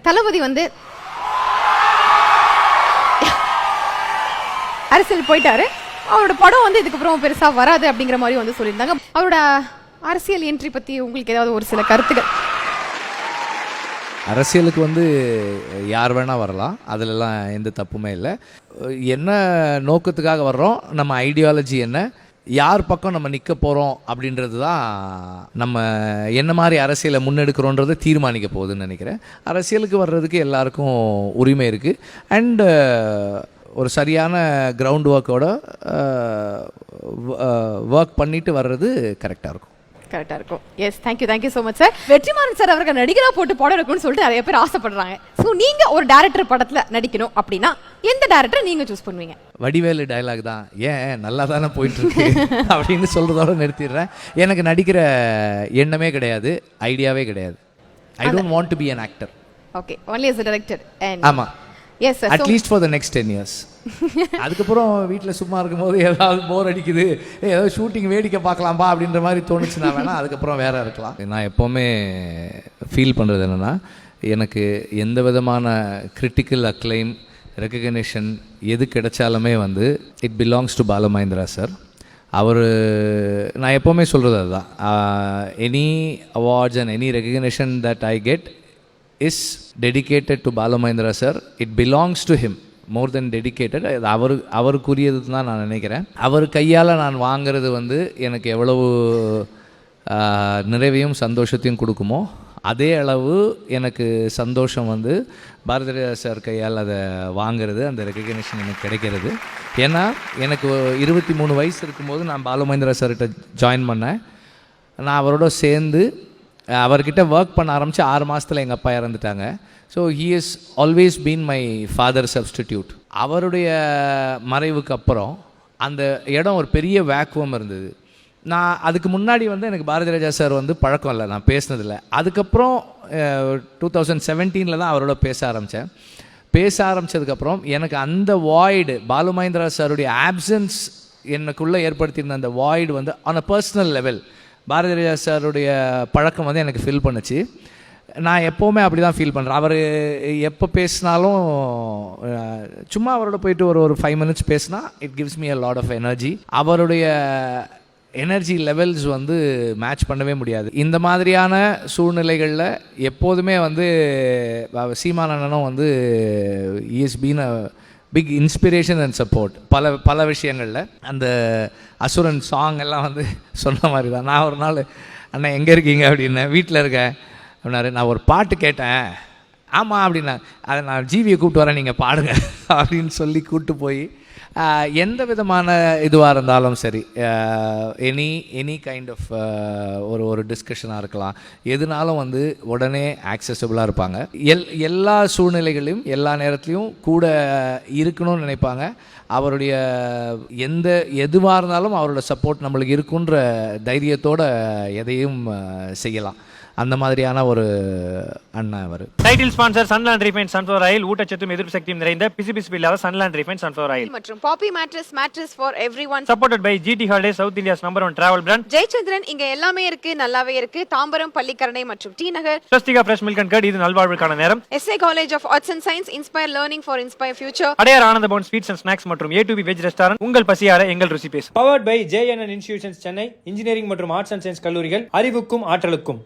தளபதி வந்து அரசியல் போயிட்டாரு. அவரோட படம் வந்து இதுக்கப்புறம் பெருசா வராது அப்படிங்கிற மாதிரி வந்து சொல்லியிருந்தாங்க. அவரோட அரசியல் என்ட்ரி பத்தி உங்களுக்கு ஏதாவது ஒரு சில கருத்துக்கள்? அரசியலுக்கு வந்து யார் வேணால் வரலாம், அதிலெல்லாம் எந்த தப்புமே இல்லை. என்ன நோக்கத்துக்காக வர்றோம், நம்ம ஐடியாலஜி என்ன, யார் பக்கம் நம்ம நிற்க போகிறோம் அப்படின்றது தான் நம்ம என்ன மாதிரி அரசியலை முன்னெடுக்கிறோன்றதை தீர்மானிக்க போகுதுன்னு நினைக்கிறேன். அரசியலுக்கு வர்றதுக்கு எல்லாருக்கும் உரிமை இருக்குது. அண்டு ஒரு சரியான கிரவுண்ட் ஒர்க்கோட ஒர்க் பண்ணிட்டு வர்றது கரெக்டாக இருக்கும். கரெக்டாக இருக்கும். Yes, thank you so much sir. Vetrimaaran sir அவர்கள் நடிகராக போட்டு படம் எடுக்கணும்னு சொல்லிட்டு நிறைய பேர் ஆசைப்படுறாங்க. ஸோ நீங்கள் ஒரு டேரக்டர் படத்தில் நடிக்கணும் அப்படின்னா எந்த டேரக்டர் நீங்கள் சூஸ் பண்ணுவீங்க? வடிவேலு டைலாக் தான், ஏன் நல்லா தானே போயிட்டுருக்கு அப்படின்னு சொல்கிறதோட நிறுத்திடுறேன். எனக்கு நடிக்கிற எண்ணமே கிடையாது, ஐடியாவே கிடையாது. I don't want to be an actor. Okay, only as a director. ஆமாம், yes sir. At least for the next 10 years. அதுக்கப்புறம் வீட்டில் சும்மா இருக்கும்போது ஏதாவது போர் அடிக்குது, ஏதாவது ஷூட்டிங் வேடிக்கை பார்க்கலாம்பா அப்படின்ற மாதிரி தோணுச்சுன்னா வேணால் அதுக்கப்புறம் வேற இருக்கலாம். நான் எப்போவுமே ஃபீல் பண்ணுறது என்னென்னா, எனக்கு எந்த விதமான கிரிட்டிக்கல் அக்ளைம், ரெக்கக்னிஷன் எது கிடைச்சாலுமே வந்து it belongs to Balu Mahendra sir. அவர், நான் எப்போவுமே சொல்கிறது அதுதான், any awards and any recognition that I get is dedicated to Balamahindra sir. It belongs to him more than dedicated. அவருக்குரியது தான் நான் நினைக்கிறேன். அவர் கையால் நான் வாங்கிறது வந்து எனக்கு எவ்வளவு நிறைவையும் சந்தோஷத்தையும் கொடுக்குமோ அதே அளவு எனக்கு சந்தோஷம் வந்து பாரதிராஜா சார் கையால் அதை வாங்கிறது, அந்த ரெக்கக்னிஷன் எனக்கு கிடைக்கிறது. ஏன்னா எனக்கு 23 வயசு இருக்கும்போது நான் பாலுமகேந்திரா சார்கிட்ட ஜாயின் பண்ணேன். நான் அவரோட சேர்ந்து அவர்கிட்ட ஒர்க் பண்ண ஆரம்பித்து 6 மாதத்தில் எங்கள் அப்பா இறந்துட்டாங்க. So he is always been my father substitute. அவருடைய மறைவுக்கு அப்புறம் அந்த இடம் ஒரு பெரிய வேக்குவம் இருந்தது. நான் அதுக்கு முன்னாடி வந்து எனக்கு பாரதிராஜா சார் வந்து பழக்கம் இல்லை, நான் பேசினதில்லை. அதுக்கப்புறம் 2017 தான் அவரோட பேச ஆரம்பித்தேன். பேச ஆரம்பித்ததுக்கப்புறம் எனக்கு அந்த வாய்டு, பாலுமகேந்திரா சாருடைய ஆப்சன்ஸ் எனக்குள்ளே ஏற்படுத்தியிருந்த அந்த வாய்டு வந்து on a personal level Bharathiraja சாருடைய பழக்கம் வந்து எனக்கு ஃபீல் பண்ணுச்சு. நான் எப்போவுமே அப்படி தான் ஃபீல் பண்ணுறேன். அவர் எப்போ பேசினாலும் சும்மா அவரோட போயிட்டு ஒரு 5 minutes பேசினா it gives me a lot of energy. அவருடைய எனர்ஜி லெவல்ஸ் வந்து மேட்ச் பண்ணவே முடியாது. இந்த மாதிரியான சூழ்நிலைகளில் எப்போதுமே வந்து சீமானனும் வந்து is been a big inspiration and support பல விஷயங்களில். அந்த அசுரன் சாங் எல்லாம் வந்து சொன்ன மாதிரி தான். நான் ஒரு நாள், அண்ணன் எங்கே இருக்கீங்க அப்படின்னேன். வீட்டில் இருக்கேன் அப்படின்னாரு. நான் ஒரு பாட்டு கேட்டேன். ஆமாம் அப்படின்னா, அதை நான் ஜிவியை கூப்பிட்டு வரேன், நீங்கள் பாடுங்க அப்படின்னு சொல்லி கூப்பிட்டு போய் எந்த விதமான இதுவாக இருந்தாலும் சரி, எனி கைண்ட் ஆஃப் ஒரு டிஸ்கஷனாக இருக்கலாம், எதுனாலும் வந்து உடனே ஆக்சசபிளாக இருப்பாங்க. எல்லா சூழ்நிலைகளையும் எல்லா நேரத்துலையும் கூட இருக்கணும்னு நினைப்பாங்க. அவருடைய எதுவாக இருந்தாலும் அவரோட சப்போர்ட் நம்மளுக்கு இருக்குன்ற தைரியத்தோடு எதையும் செய்யலாம். அந்த மாதிரியான ஒரு அண்ணா அவர். Title sponsor Sunland refined sunflower oil. ஊட்டச்சத்தும் எதிர்ப்பு சக்தியும் நிறைந்த பிசுபிசுப்பு இல்லாத சன்லாண்ட் ரீஃபைண்ட் சன்ஃப்ளவர் ஆயில் மற்றும் Poppy mattress for everyone. Supported by GT holiday, South India's number 1 travel brand. Jayachandran, இங்க எல்லாமே இருக்கு, நல்லாவே இருக்கு. தாம்பரம், பள்ளிக்கரணை மற்றும் T Nagar. Swastika fresh milk and curd, இது நல்வாழ்வுக்கான நேரம். SA college of arts and science, inspire learning for inspire future. Adyar Ananda Bhavan sweets and snacks மற்றும் A2B வெஜ் ரெஸ்டாரண்ட். உங்கள் பசியார எங்கள் ருசி பேசும். Powered by JNN institutions Chennai. Engineering மற்றும் ஆர்ட்ஸ் அண்ட் சயின்ஸ் கல்லூரிகள், அறிவுக்கும் ஆற்றலுக்கும்.